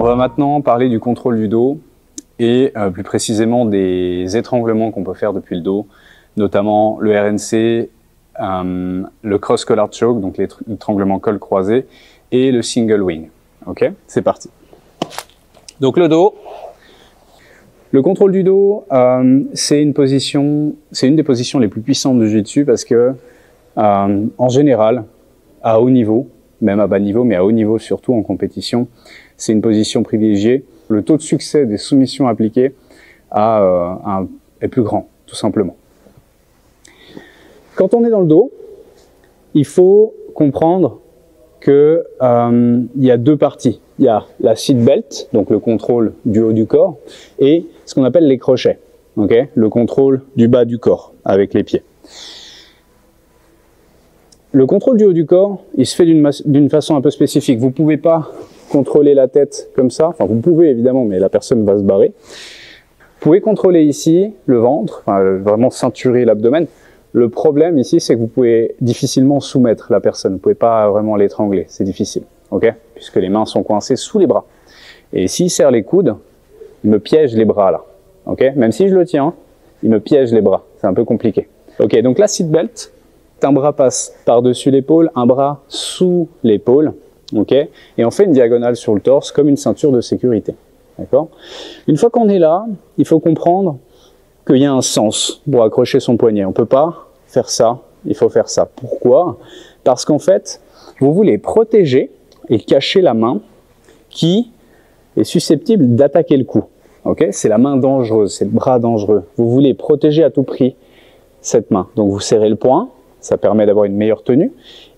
On va maintenant parler du contrôle du dos et plus précisément des étranglements qu'on peut faire depuis le dos, notamment le RNC, le cross collar choke, donc l'étranglement col croisé, et le single wing. Ok, c'est parti. Donc le dos. Le contrôle du dos, c'est une des positions les plus puissantes du jiu-jitsu parce que, en général, à haut niveau, même à bas niveau, mais à haut niveau surtout en compétition, c'est une position privilégiée. Le taux de succès des soumissions appliquées est plus grand, tout simplement. Quand on est dans le dos, il faut comprendre que il y a deux parties. Il y a la seat belt, donc le contrôle du haut du corps, et ce qu'on appelle les crochets, okay, le contrôle du bas du corps avec les pieds. Le contrôle du haut du corps, il se fait d'une façon un peu spécifique. Vous pouvez pas contrôler la tête comme ça, enfin vous pouvez évidemment, mais la personne va se barrer. Vous pouvez contrôler ici le ventre, enfin, vraiment ceinturer l'abdomen. Le problème ici, c'est que vous pouvez difficilement soumettre la personne. Vous pouvez pas vraiment l'étrangler, c'est difficile, ok? Puisque les mains sont coincées sous les bras. Et s'il serre les coudes, il me piège les bras là, ok? Même si je le tiens, il me piège les bras. C'est un peu compliqué. Ok, donc la seat belt, un bras passe par-dessus l'épaule, un bras sous l'épaule, ok? Et on fait une diagonale sur le torse comme une ceinture de sécurité, d'accord? Une fois qu'on est là, il faut comprendre qu'il y a un sens pour accrocher son poignet. On ne peut pas faire ça, il faut faire ça. Pourquoi? Parce qu'en fait, vous voulez protéger et cacher la main qui est susceptible d'attaquer le cou. Okay? C'est la main dangereuse, c'est le bras dangereux. Vous voulez protéger à tout prix cette main. Donc vous serrez le poing, ça permet d'avoir une meilleure tenue,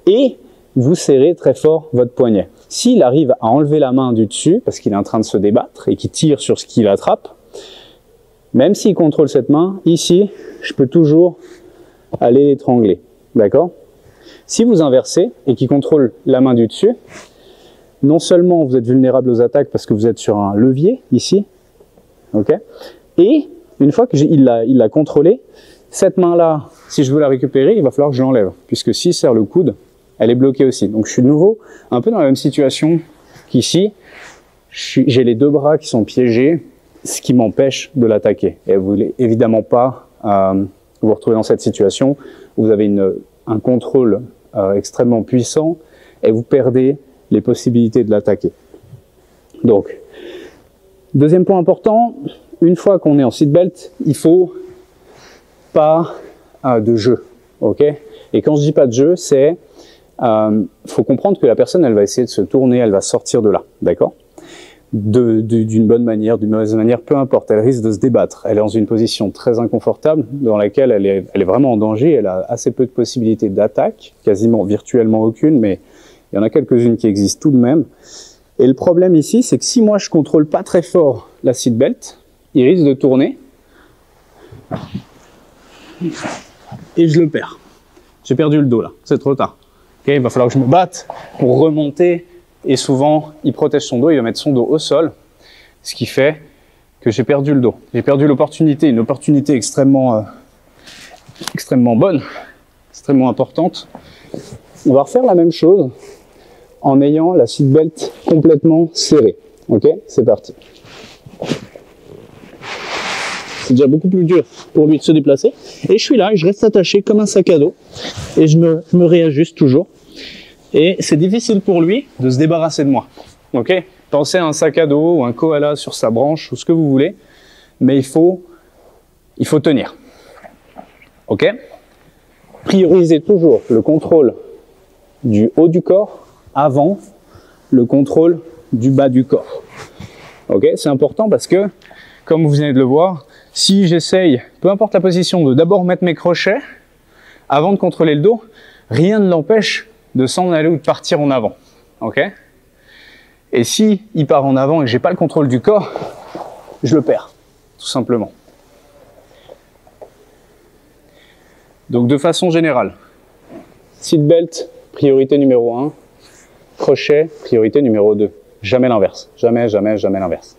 et vous serrez très fort votre poignet. S'il arrive à enlever la main du dessus, parce qu'il est en train de se débattre et qu'il tire sur ce qu'il attrape, même s'il contrôle cette main, ici, je peux toujours aller l'étrangler, d'accord? Si vous inversez et qu'il contrôle la main du dessus, non seulement vous êtes vulnérable aux attaques parce que vous êtes sur un levier, ici, ok? Et une fois qu'il l'a contrôlé, cette main-là, si je veux la récupérer, il va falloir que je l'enlève, puisque s'il serre le coude, elle est bloquée aussi. Donc je suis de nouveau un peu dans la même situation qu'ici. J'ai les deux bras qui sont piégés, ce qui m'empêche de l'attaquer. Et vous voulez évidemment pas vous retrouver dans cette situation où vous avez un contrôle extrêmement puissant et vous perdez les possibilités de l'attaquer. Donc, deuxième point important, une fois qu'on est en seat belt, il faut pas de jeu, ok? Et quand je dis pas de jeu, c'est faut comprendre que la personne, elle va essayer de se tourner, elle va sortir de là, d'accord? D'une bonne manière, d'une mauvaise manière, peu importe, elle risque de se débattre. Elle est dans une position très inconfortable, dans laquelle elle est vraiment en danger, elle a assez peu de possibilités d'attaque, quasiment virtuellement aucune, mais il y en a quelques-unes qui existent tout de même. Et le problème ici, c'est que si moi je contrôle pas très fort la seat belt, il risque de tourner, et je le perds. J'ai perdu le dos là, c'est trop tard. Okay, il va falloir que je me batte pour remonter. Et souvent, il protège son dos, il va mettre son dos au sol, ce qui fait que j'ai perdu le dos. J'ai perdu l'opportunité, une opportunité extrêmement bonne, extrêmement importante. On va refaire la même chose en ayant la seat belt complètement serrée. Ok, c'est parti. C'est déjà beaucoup plus dur pour lui de se déplacer. Et je suis là, et je reste attaché comme un sac à dos. Et je me réajuste toujours. Et c'est difficile pour lui de se débarrasser de moi. Ok? Pensez à un sac à dos ou un koala sur sa branche ou ce que vous voulez, mais il faut tenir. Ok? Priorisez toujours le contrôle du haut du corps avant le contrôle du bas du corps. Ok? C'est important parce que, comme vous venez de le voir, si j'essaye, peu importe la position, de d'abord mettre mes crochets avant de contrôler le dos, rien ne l'empêche de s'en aller ou de partir en avant, ok? Et si il part en avant et que j'ai pas le contrôle du corps, je le perds, tout simplement. Donc de façon générale, seat belt, priorité numéro 1, crochet, priorité numéro 2. Jamais l'inverse, jamais, jamais, jamais l'inverse.